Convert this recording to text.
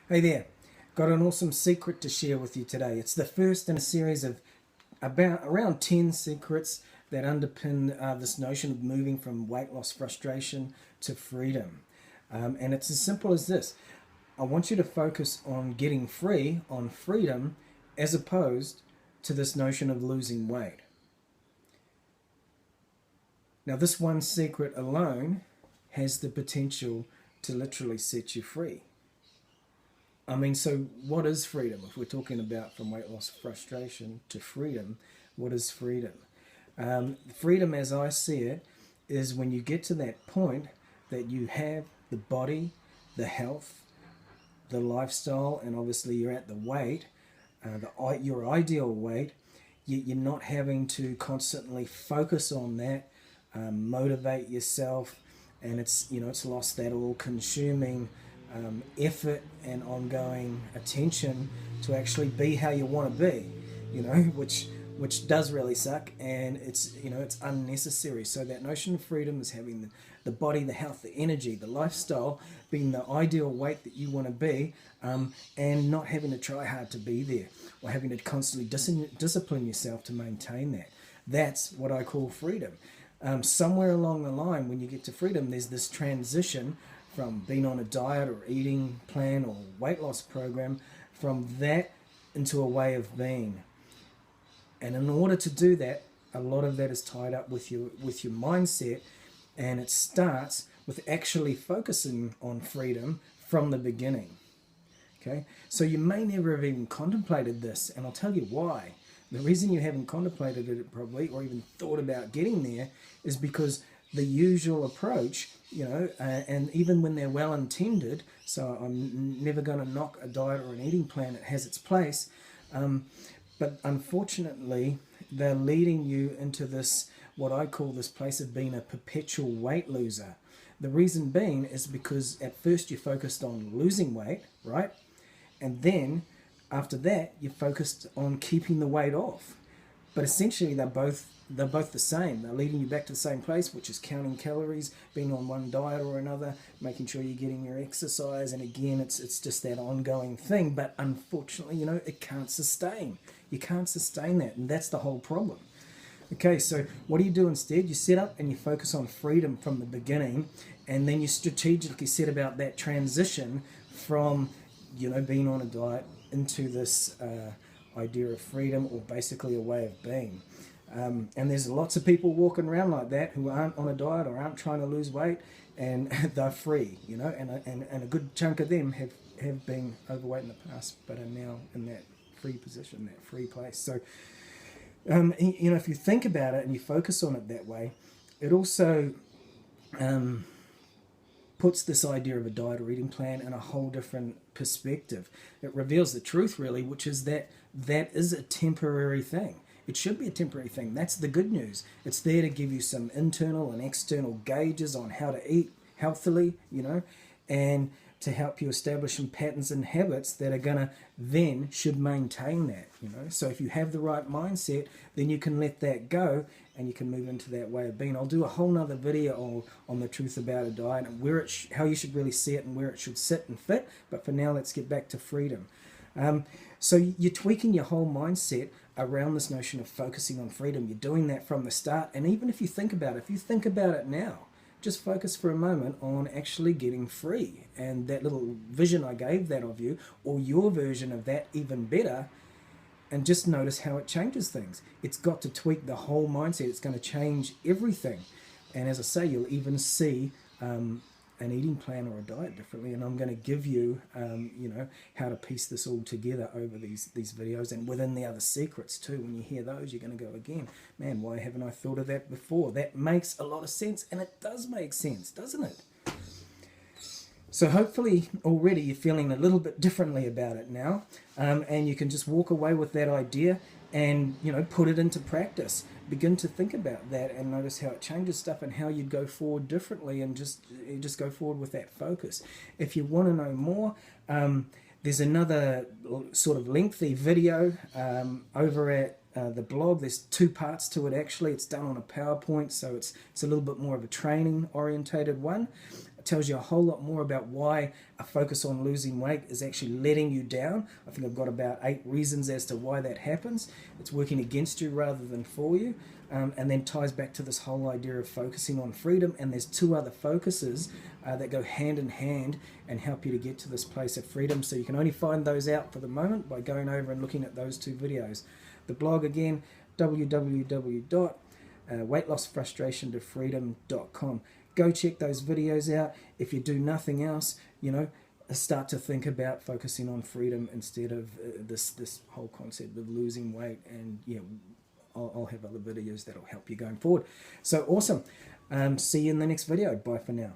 Hey there, got an awesome secret to share with you today. It's the first in a series of around 10 secrets that underpin this notion of moving from weight loss frustration to freedom. And it's as simple as this. I want you to focus on getting free, on freedom, as opposed to this notion of losing weight. Now, this one secret alone has the potential to literally set you free. I mean, so what is freedom? If we're talking about from weight loss frustration to freedom, what is freedom? Freedom, as I see it, is when you get to that point that you have the body, the health, the lifestyle, and obviously you're at the weight, your ideal weight. You're not having to constantly focus on that, motivate yourself, and it's lost that all-consuming effort and ongoing attention to actually be how you want to be, which does really suck, and it's unnecessary. So that notion of freedom is having the body, the health, the energy, the lifestyle, being the ideal weight that you want to be, and not having to try hard to be there or having to constantly discipline yourself to maintain that. That's what I call freedom. Somewhere along the line, when you get to freedom, there's this transition from being on a diet or eating plan or weight loss program, from that into a way of being. And in order to do that, a lot of that is tied up with your mindset, and it starts with actually focusing on freedom from the beginning. Okay, so you may never have even contemplated this, and I'll tell you why. The reason you haven't contemplated it probably, or even thought about getting there, is because the usual approach, and even when they're well intended, so I'm never going to knock a diet or an eating plan, it has its place, but unfortunately they're leading you into this, what I call this place of being a perpetual weight loser. The reason being is because at first you focused on losing weight, right? And then after that you focused on keeping the weight off. But essentially they're both the same. They're leading you back to the same place, which is counting calories, being on one diet or another, making sure you're getting your exercise, and again it's just that ongoing thing. But unfortunately, it can't sustain. You can't sustain that, and that's the whole problem. Okay, so what do you do instead? You set up and you focus on freedom from the beginning, and then you strategically set about that transition from being on a diet into this idea of freedom, or basically a way of being. And there's lots of people walking around like that who aren't on a diet or aren't trying to lose weight, and they're free, and a good chunk of them have been overweight in the past but are now in that free position, that free place. So if you think about it and you focus on it that way, it also puts this idea of a diet or eating plan in a whole different perspective. It reveals the truth, really, which is that is a temporary thing. It should be a temporary thing. That's the good news. It's there to give you some internal and external gauges on how to eat healthily, and to help you establish some patterns and habits that are gonna then should maintain that, So if you have the right mindset, then you can let that go and you can move into that way of being. I'll do a whole nother video on the truth about a diet and where how you should really see it and where it should sit and fit. But for now, let's get back to freedom. So you're tweaking your whole mindset around this notion of focusing on freedom. You're doing that from the start. And even if you think about it now, just focus for a moment on actually getting free. And that little vision I gave that of you, or your version of that even better, and just notice how it changes things. It's got to tweak the whole mindset. It's going to change everything. And as I say, you'll even see an eating plan or a diet differently, and I'm going to give you how to piece this all together over these videos, and within the other secrets too. When you hear those, you're going to go, again, man, why haven't I thought of that before? That makes a lot of sense, and it does make sense, doesn't it? So hopefully already you're feeling a little bit differently about it now, and you can just walk away with that idea and put it into practice. Begin to think about that and notice how it changes stuff and how you'd go forward differently, and just go forward with that focus. If you want to know more, there's another sort of lengthy video over at the blog. There's 2 parts to it actually. It's done on a PowerPoint, so it's a little bit more of a training orientated one. tells you a whole lot more about why a focus on losing weight is actually letting you down. I think I've got about 8 reasons as to why that happens. It's working against you rather than for you. And then ties back to this whole idea of focusing on freedom. And there's 2 other focuses that go hand in hand and help you to get to this place of freedom. So you can only find those out for the moment by going over and looking at those 2 videos. The blog again, www.weightlossfrustrationdofreedom.com. Go check those videos out. If you do nothing else, start to think about focusing on freedom instead of this whole concept of losing weight. And I'll have other videos that'll help you going forward. So awesome. See you in the next video. Bye for now.